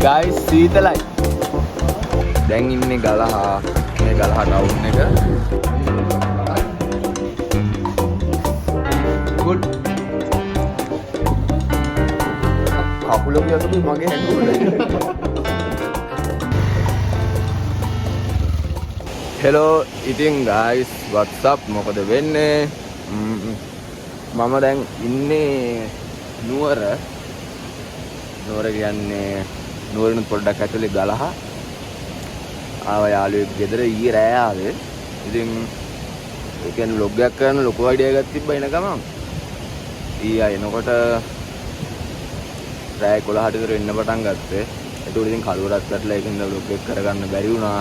Guys සීතලයි. දැන් ඉන්නේ ගලහා. මේ ගලහා ටවුන් එක. ගුඩ්. කකුල පියසුයි මගේ හැංගුණා. හෙලෝ ඉතින් ගයිස් what's up මොකද වෙන්නේ? මම දැන් ඉන්නේ නුවර කියන්නේ නුවරින් පොඩ්ඩක් ඇතුලේ ගලහා ආව යාළුවෙක් ගෙදර ඊයේ රෑ ආවේ. ඉතින් ඒ කියන්නේ vlog එකක් කරන්න ලොකු අයිඩියා එකක් තිබ්බා එන ගමන්. ඊයා එනකොට රෑ 11ට විතර එන්න පටන් ගත්තේ. ඒක උඩින් කලුවරක් කරලා ඒකින්ද vlog එක කරගන්න බැරි වුණා.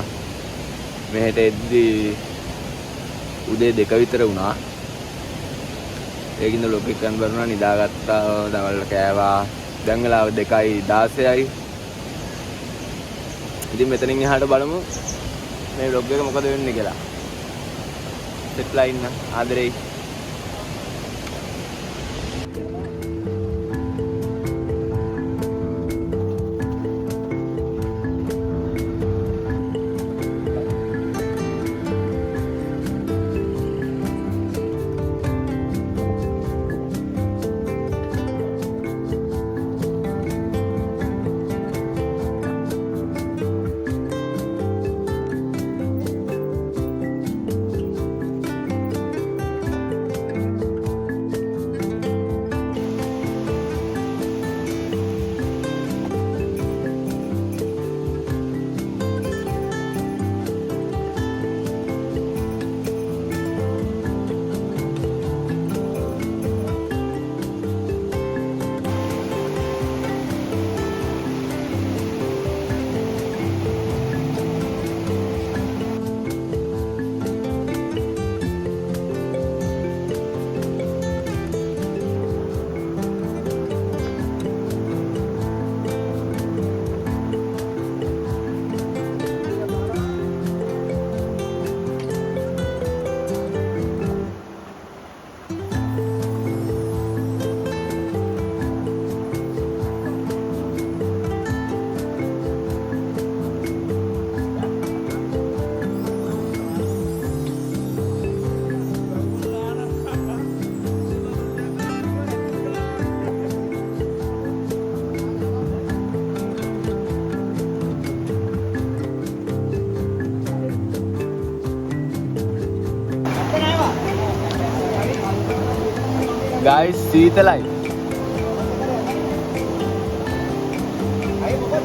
මෙහෙට එද්දී උදේ 2 විතර වුණා. ඒකින්ද vlog එක කරන්න බැරුණා. නිදාගත්තා, දවල්ට කෑවා. දැන් වෙලාව 2:16යි. ඉතින් මෙතනින් එහාට බලමු මේ vlog එක මොකද වෙන්නේ කියලා. සෙට්ලා ඉන්න ආදරෙයි. ගයිස් සීතලයි.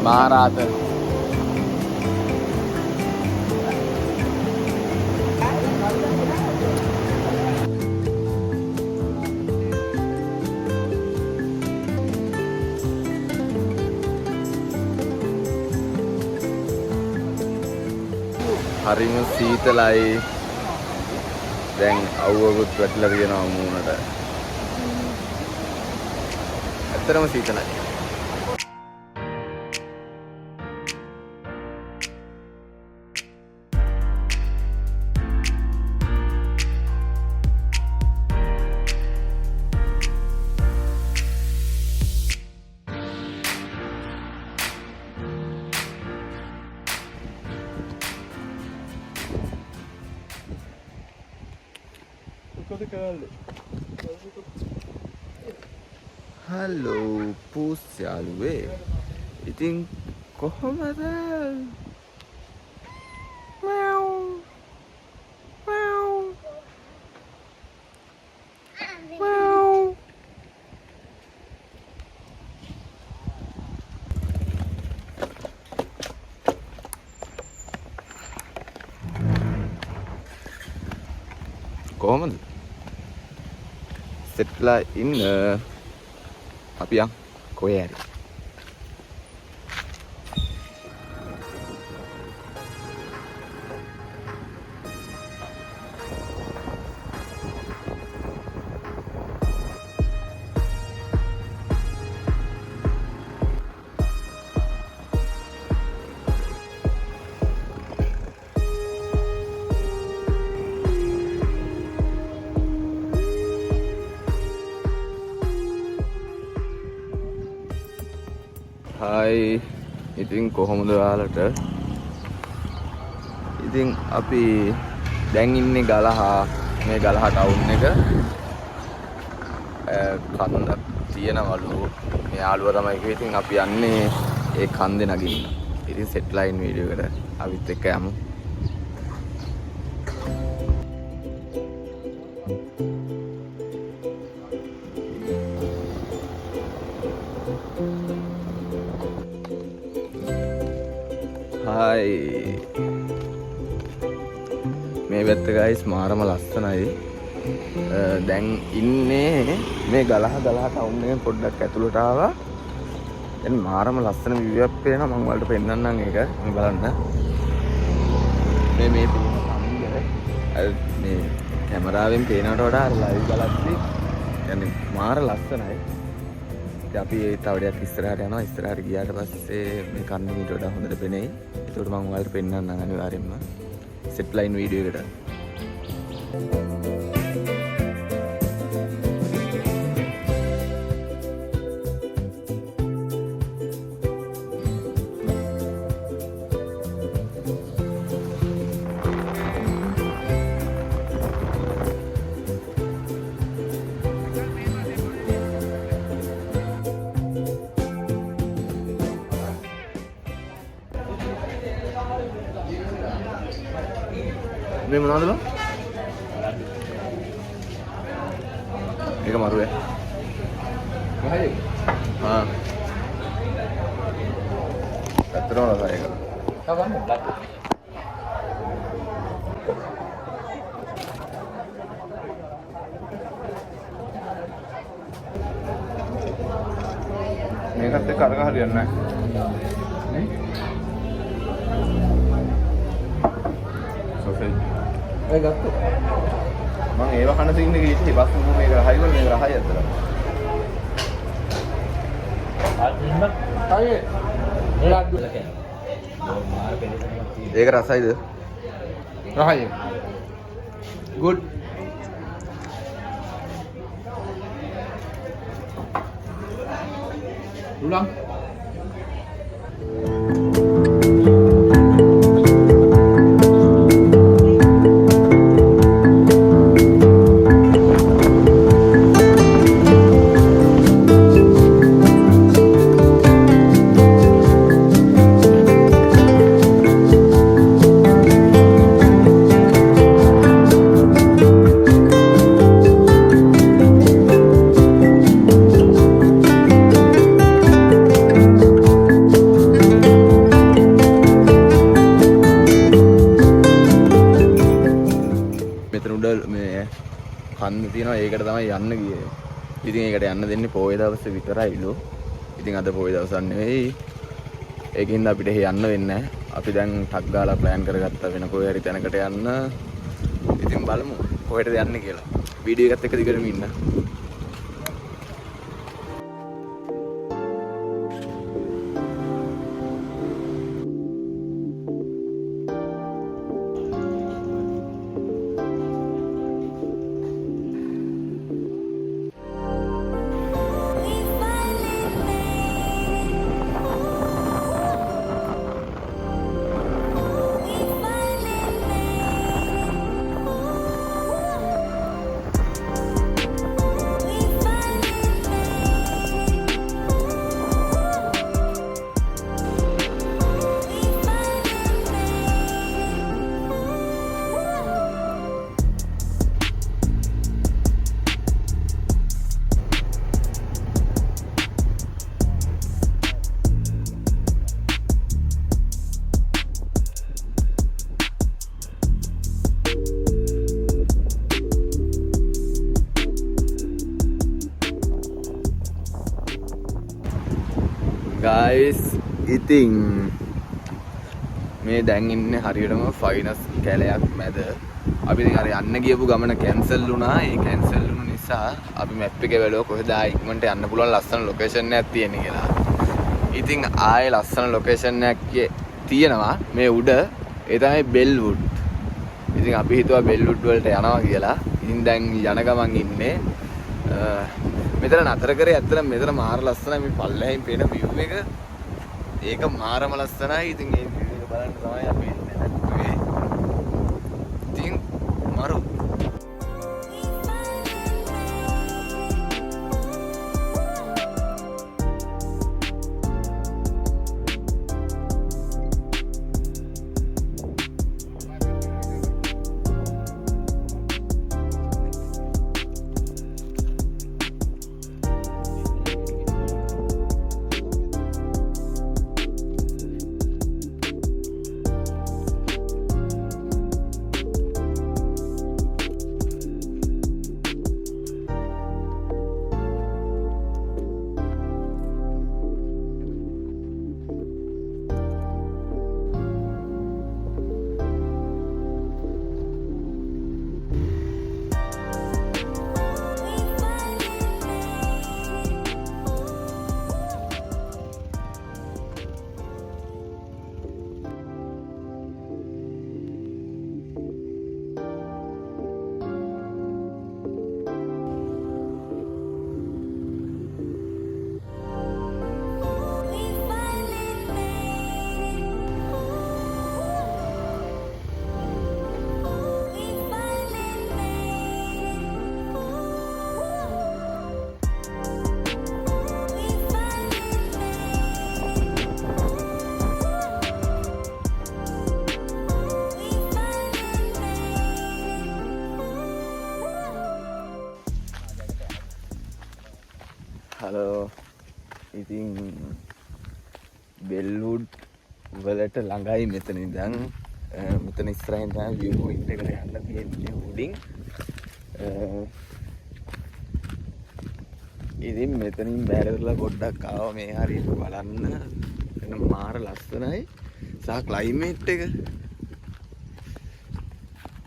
මහරාත හරිම සීතලයි. දැන් අවුවකුත් වැටලා තියෙනවා මූණට. ඇත්තටම සීතලයි. හලෝ පූස් යාළුවේ. ඉතින් කොහොමද? කොහොමද? සෙට්ලා ඉන්න අපි යන් කොහේ හරි. හායි ඉතින් කොහොමද ඔයාලට? ඉතින් අපි දැන් ඉන්නේ ගලහා. මේ ගලහා ටවුන් එක කන්ද තියෙනවලු. මේ යාළුවා තමයි කිව්වේ. ඉතින් අපි යන්නේ ඒ කන්දේ නගින්න. ඉතින් සෙට් ලයින් වීඩියෝ එකට අපිත් එක්ක යමු. හායි. මේ පැත්ත ගයිස් මාරම ලස්සනයි. දැන් ඉන්නේ මේ ගලහා ටවුන් එකෙන් පොඩ්ඩක් ඇතුළට ආවා. දැන් මාරම ලස්සන view එකක් පේනවා. මම ඔයාලට පෙන්නන්නම් ඒක. මේ බලන්න. මේ පේන කන්ද මේ කැමරාවෙන් පේනවට වඩා ලයිව් බලද්දි يعني මාර ලස්සනයි. ඉතින් අපි තව ටිකක් ඉස්සරහට යනවා. ඉස්සරහට ගියාට පස්සේ මේ කන්ද මීට වඩා හොඳට පෙනෙයි. ඒකට මම ඔයාලට පෙන්නන්නම් අනිවාර්යෙන්ම සෙට් ලයින් වීඩියෝ එකට. මේ මොනවද බං? ඒක මරුවේ. කොහේ? ආ. අතරම රසයි ඒක. කවන්න බ්ලැක්. මේකත් එක්ක අරග හරියන්නේ නැහැ. සෝසෙජ් ඒ ගත්තා. මම ඒව කන සින්න ගිහින් බස් මුම මේක රහයි වල මේක රහයි අතර. ඒක රසයිද? රහයි. good. ulang. මේ කන්න තියෙනවා ඒකට තමයි යන්න ගියේ. ඉතින් ඒකට යන්න දෙන්නේ පොයේ දවසේ විතරයිලු. ඉතින් අද පොයේ දවසක් නෙවෙයි. ඒකින්ද අපිට යන්න වෙන්නේ නැහැ. අපි දැන් ටක් ගාලා ප්ලෑන් කරගත්තා වෙන කොහේ හරි තැනකට යන්න. ඉතින් බලමු කොහෙටද යන්නේ කියලා. වීඩියෝ එකත් එක්ක දිගටම ඉන්න. guys, ඉතින් මේ දැන් ඉන්නේ හරියටම ෆයිනස් කැලයක් මැද. අපි ඉතින් අර යන්න ගියපු ගමන කැන්සල් වුණා. ඒ කැන්සල් වුණ නිසා අපි මැප් එකේ බැලුවා කොහෙද ඉක්මනට යන්න පුළුවන් ලස්සන ලොකේෂන් එකක් තියෙන්නේ කියලා. ඉතින් ආයේ ලස්සන ලොකේෂන් එකක් තියෙනවා මේ උඩ. ඒ තමයි බෙල්වුඩ්. ඉතින් අපි හිතුවා බෙල්වුඩ් වලට යනවා කියලා. ඉතින් දැන් යන ගමන් ඉන්නේ මෙතන නතර කරේ. ඇත්තටම මෙතන මාර ලස්සනයි මේ පල්ලෙහින් පේන view එක. ඒක මාරම ලස්සනයි. ඉතින් ඒ වීඩියෝ එක බලන්න තමයි අපි එන්නේ. ඉතින් මරු හලෝ. ඉතින් බෙල්වුඩ් වලට ළඟයි මෙතන ඉඳන්. මෙතන ඉස්සරහින් තමයි view point එකට යන්න තියෙන්නේ උඩින්. ඉතින් මෙතනින් බැරලා පොඩ්ඩක් ආවා මේ හරියට බලන්න. එන මාර ලස්සනයි. සහ ක්ලයිමේට් එක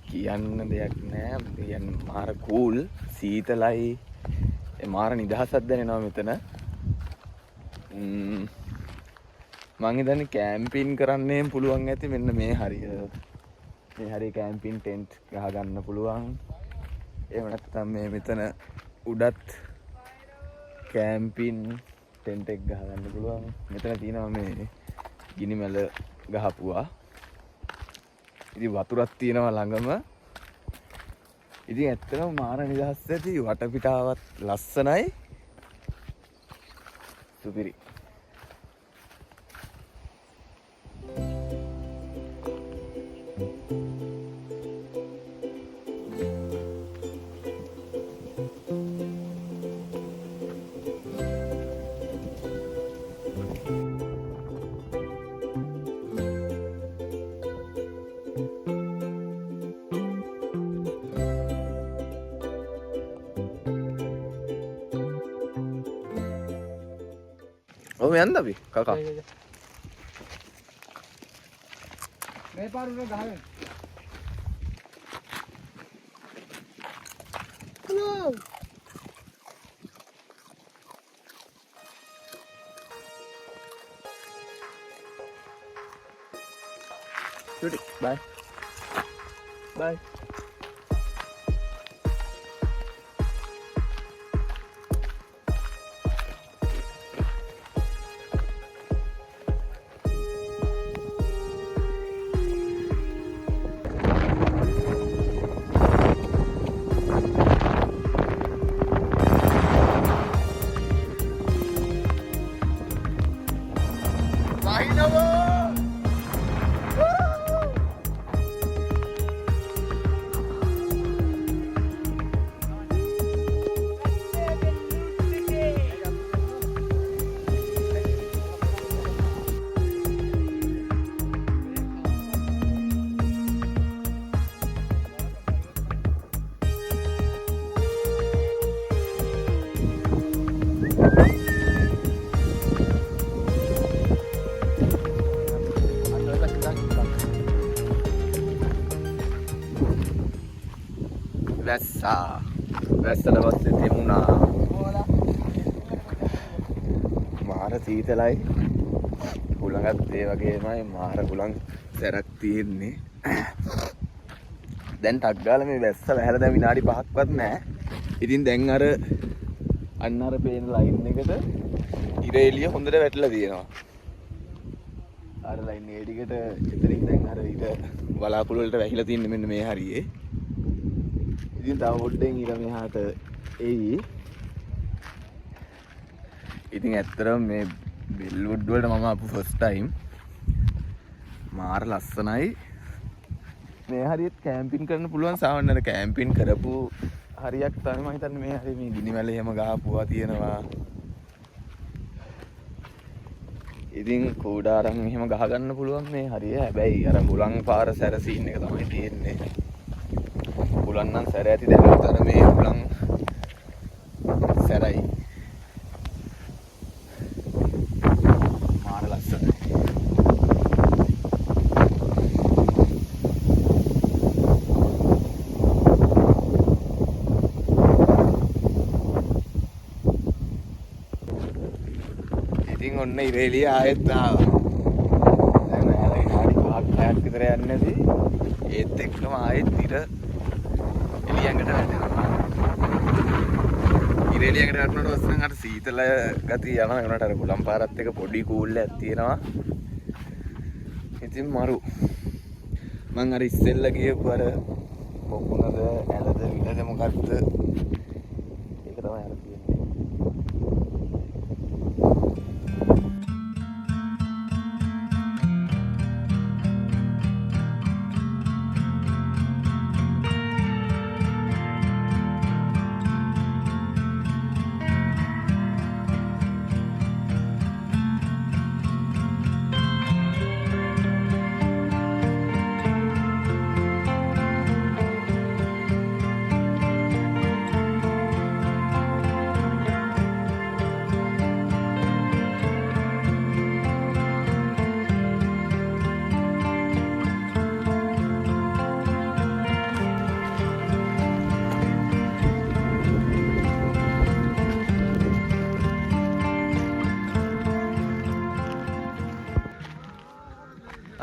කියන්න දෙයක් නෑ. කියන්නේ මාර කූල්, සීතලයි. මාර නිදහසක් දැනෙනවා මෙතන. මං හිතන්නේ කැම්පින් කරන්න පුළුවන් ඇති මෙන්න මේ හරිය. මේ හරිය කැම්පින් ටෙන්ට් ගහ ගන්න පුළුවන්. එහෙම නැත්නම් මේ මෙතන උඩත් කැම්පින් ටෙන්ට් එක ගහ ගන්න පුළුවන්. මෙතන තියෙනවා මේ ගිනි මැල ගහපුවා. ඉතින් වතුරක් තියෙනවා ළඟම. ඉතින් ඇත්තටම මාර නිදහස් ඇති. වටපිටාවත් ලස්සනයි. සුපිරි. ඔව් යන්න අපි කකා. මේ පාර උඩ ගහගෙන. හලෝ. Good. Bye. Bye. වැස්සට පස්සේ තෙමුණා. මාර සීතලයි. කුලඟත් ඒ වගේමයි මාර කුලං සැරක් තියෙන්නේ. දැන් ටක් ගාලා මේ වැස්ස වැහැලා දැන් විනාඩි 5ක්වත් නැහැ. ඉතින් දැන් අන්න අර පේන ලයින් එකට ඉර එළිය හොඳට වැටලා තියෙනවා. අර ලයින් ඒ ටිකට එතනින් දැන් අර ඊට බලාකුළු වලට වැහිලා තින්නේ මෙන්න මේ හරියේ. ඉතින් තව පොඩ්ඩෙන් ඊට මෙහාට එයි. ඉතින් ඇත්තටම මේ බෙල්වුඩ් වලට මම ආපු ෆස්ට් ටයිම්. මාර ලස්සනයි. මේ හරියට කැම්පින් කරන්න පුළුවන් සාමාන්‍යයෙන් කැම්පින් කරපු හරියක් තමයි මම හිතන්නේ මේ හරිය මේ ගිනිවැල එහෙම ගහපුවා තියෙනවා. ඉතින් කෝඩාරම් එහෙම ගහ ගන්න පුළුවන් මේ හරිය. හැබැයි අර හුලං පාර සැර සීන් එක තමයි තියෙන්නේ. හුලන් නම් සැර ඇති දැනුත් අර මේ හුලං සැරයි. මාර ලස්සනයි. ඉතින් ඔන්න ඉරේලිය ආයෙත් ආවා. දැන් ඇලයි හරි 5ක් විතර යන්නේ නැති. ඒත් එක්කම ආයෙත් ඉර එළියකට වැටෙනවා. ඉරේලියකට වැටුණාට පස්සේ නම් අර සීතල ගතිය යනවා. ඒනට අර කුලම් පාරත් එක පොඩි කූල් එකක් තියෙනවා. ඉතින් මරු. මං අර ඉස්සෙල්ලා ගියපු අර පොකුණද ඇලද විලද මොකක්ද ඒක තමයි අර තියෙන්නේ.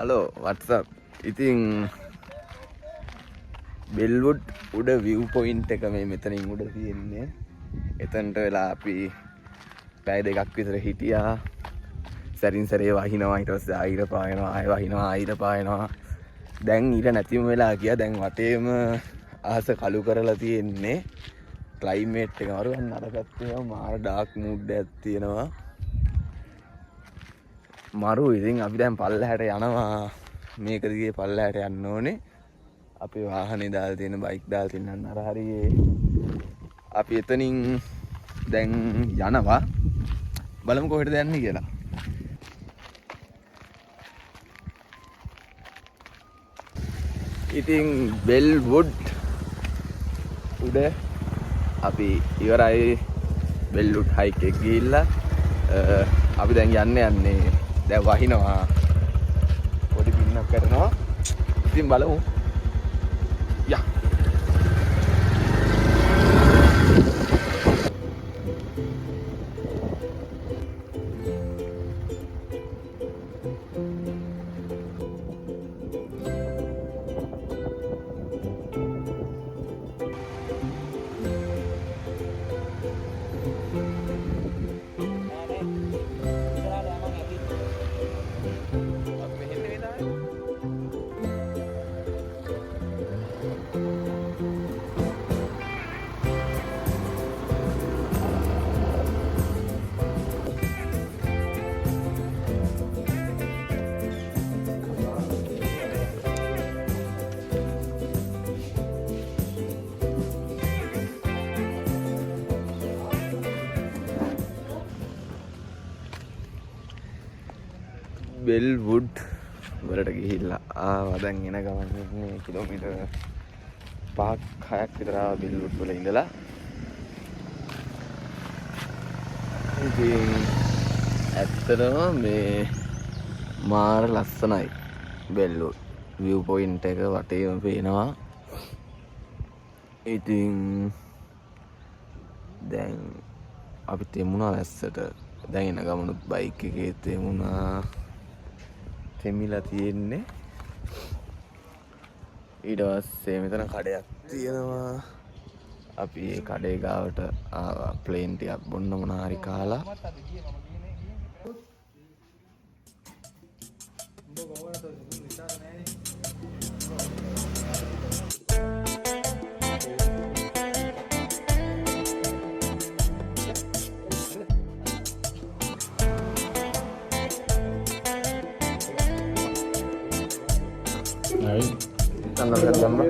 Hello WhatsApp. ඉතින් බෙල්වුඩ් උඩ විව් පොයින්ට් එක මේ මෙතනින් උඩ තියෙන්නේ. එතනට වෙලා අපි පැය දෙකක් විතර හිටියා. සැරින් සැරේ වහිනවා, ඊට පස්සේ ආයිර පායනවා, ආයෙ වහිනවා, ආයිර පායනවා. දැන් ඊට නැතිම වෙලා ගියා. දැන් වටේම අහස කළු කරලා තියෙන්නේ. ක්ලයිමේට් එක මරු අන්න අරගත්ත ඒවා මාර ඩාර්ක් මූඩ් එකක් තියෙනවා. මරු. ඉතින් අපි දැන් පල්ලහැට යනවා. මේක දිගේ පල්ලහැට යන්න ඕනේ. අපේ වාහනේ දාලා තියෙන බයික් දාලා තියෙන අර හරියේ අපි එතනින් දැන් යනවා. බලමු කොහෙටද යන්නේ කියලා. ඉතින් බෙල්වුඩ් උඩ අපි ඉවරයි. බෙල්වුඩ් හයික් එක ගිහිල්ලා අපි දැන් යන්නේ දැන් වහිනවා. පොඩි පින්නක් කරනවා. ඉතින් බලමු. යා. බෙල්වුඩ් වලට ගිහිල්ලා ආවා. දැන් එන ගමන් ඉන්නේ කිලෝමීටර් 5ක් 6ක් විතර ආවා බෙල්වුඩ් වල ඉඳලා. ඉතින් ඇත්තටම මේ මාර ලස්සනයි බෙල්වුඩ්. view point එක වටේම පේනවා. ඉතින් දැන් අපි තෙමුණා වැස්සට. දැන් එන ගමනුත් බයික් එකේ තෙමුණා. තෙමිලා තියෙන්නේ. ඊට පස්සේ මෙතන කඩයක් තියෙනවා. අපි ඒ කඩේ ගාවට ආවා. ප්ලේන් ටිකක් බොන්න මොනවා හරි කාලා. ගන්න බැරි ගම්ම.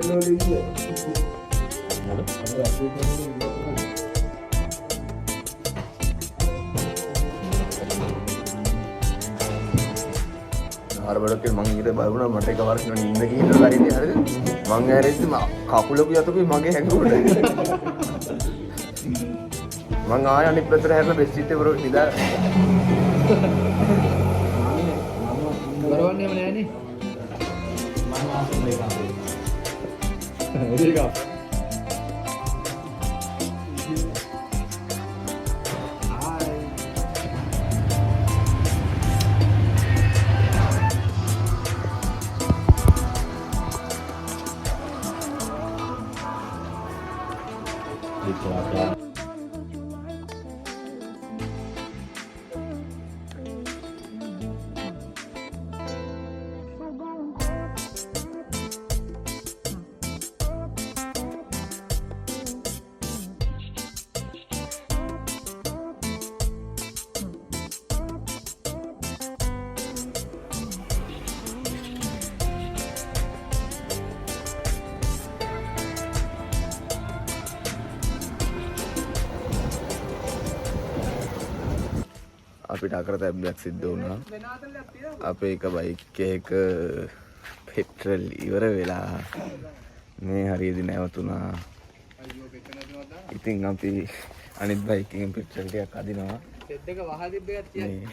ආරබඩක මං ඊට බලුණා මට එකවරක් නින්ද ගිහින් හරිද හරිද මං ඇරෙද්දි කකුලක යතුපි මගේ හැංගුණා මං ආය අනිත් පැත්තට හැරලා බෙස්ට් එක වරක් නිදා බරවන්නේම නෑනේ මම ආසෙ මේක අපිට අකරතැබ්බයක් සිද්ධ වුණා. අපේ එක බයික් එක පෙට්‍රල් ඉවර වෙලා මේ හරියදී නැවතුණා. ඉතින් අපි අනිත් බයික් එකෙන් පෙට්‍රල් ටිකක් අදිනවා. සෙඩ් එක වහලා තිබ්බේවත් කියන්නේ.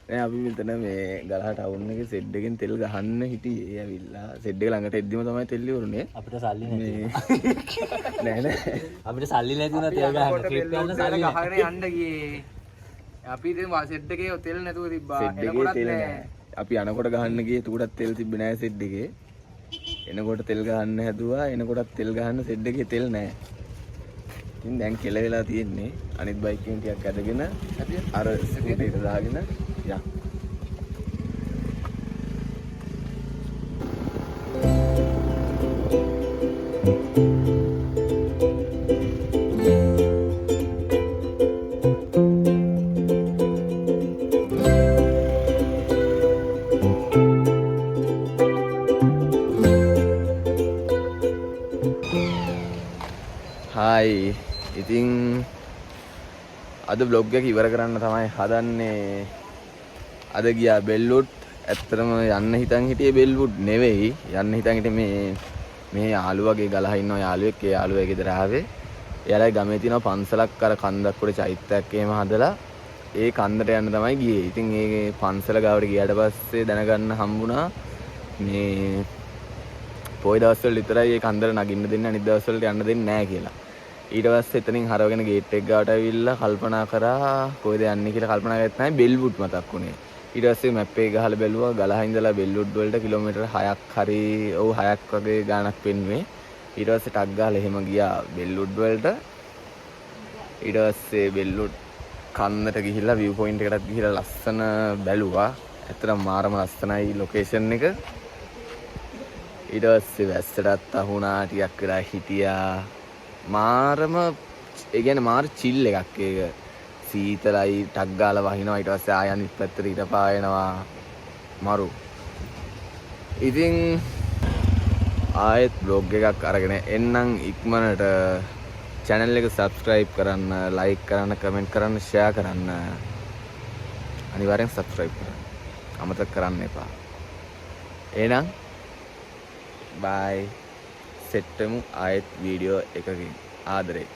නෑ අපි මෙතන මේ ගලහ ටවුන් එකේ සෙඩ් එකෙන් තෙල් ගහන්න හිටියේ. ඒ ඇවිල්ලා සෙඩ් එක ළඟට එද්දිම තමයි තෙල් ඉවරුනේ. අපිට සල්ලි නැති. නෑ නෑ. අපිට සල්ලි නැති වුණා තෙල් ගහන්න. ක්ලිප් ගන්න සල්ලි ගහගෙන යන්න ගියේ. අපි ඉතින් සෙඩ් එකේ තෙල් නැතුව තිබ්බා. එනකොටත් නෑ. අපි යනකොට ගහන්න ගියේ උඩට තෙල් තිබ්බේ නෑ සෙඩ් එකේ. එනකොට තෙල් ගහන්න හැදුවා. එනකොටත් තෙල් ගහන්න සෙඩ් එකේ තෙල් නෑ. ඉතින් දැන් කෙල වෙලා තියෙන්නේ. අනිත් බයික් එකෙන් ටිකක් අදගෙන අර ස්කූටරේට දාගෙන යා. හායි ඉතින් අද බ්ලොග් එක ඉවර කරන්න තමයි හදන්නේ. අද ගියා බෙල්වුඩ්. ඇත්තටම යන්න හිතන් හිටියේ බෙල්වුඩ් නෙවෙයි. යන්න හිතන් හිටියේ මේ යාළුවගේ ගලහ ඉන්නවා යාළුවෙක්. ඒ යාළුවා ගෙදර ආවේ. එයාලා ගමේ තියෙන පන්සලක් අර කන්දක් උඩ චෛත්‍යයක් එහෙම හදලා ඒ කන්දට යන්න තමයි ගියේ. ඉතින් ඒ පන්සල ගාවට ගියාට පස්සේ දැනගන්න හම්බුණා මේ පොයි දවස්වල විතරයි ඒ කන්දර නගින්න දෙන්නේ අනිත් දවස්වලට යන්න දෙන්නේ නැහැ කියලා. ඊට පස්සේ එතනින් හරවගෙන ගේට් එක ගාවට ඇවිල්ලා කල්පනා කරා කොහෙද යන්නේ කියලා කල්පනා කරත් නැහැ බෙල්වුඩ් මතක් වුණේ. ඊට පස්සේ මැප් එක ගහලා බැලුවා ගලහ ඉඳලා බෙල්වුඩ් වලට කිලෝමීටර් 6ක් හරි ඔව් 6ක් වගේ ගාණක් පෙන්නුවේ. ඊට පස්සේ ටක් ගහලා එහෙම ගියා බෙල්වුඩ් වලට. ඊට පස්සේ බෙල්වුඩ් කන්දට ගිහිල්ලා view point එකටත් ගිහිල්ලා ලස්සන බැලුවා. ඇත්තටම මාරම ලස්සනයි ලොකේෂන් එක. ඊට පස්සේ වැස්සටත් අහුණා ටිකක් වෙලා හිටියා. මාරම ඒ කියන්නේ මාර චිල් එකක් ඒක. සීතලයි ටක් ගාලා වහිනවා ඊට පස්සේ ආය අනිත් පැත්තට ඊට පායනවා මරු. ඉතින් ආයෙත් බ්ලොග් එකක් අරගෙන එන්නම් ඉක්මනට. channel එක subscribe කරන්න, like කරන්න, comment කරන්න, share කරන්න. අනිවාර්යෙන් subscribe කරන්න. අමතක කරන්න එපා. එහෙනම් bye. සෙට්ටමු ආයෙත් වීඩියෝ එකකින්. ආදරේ.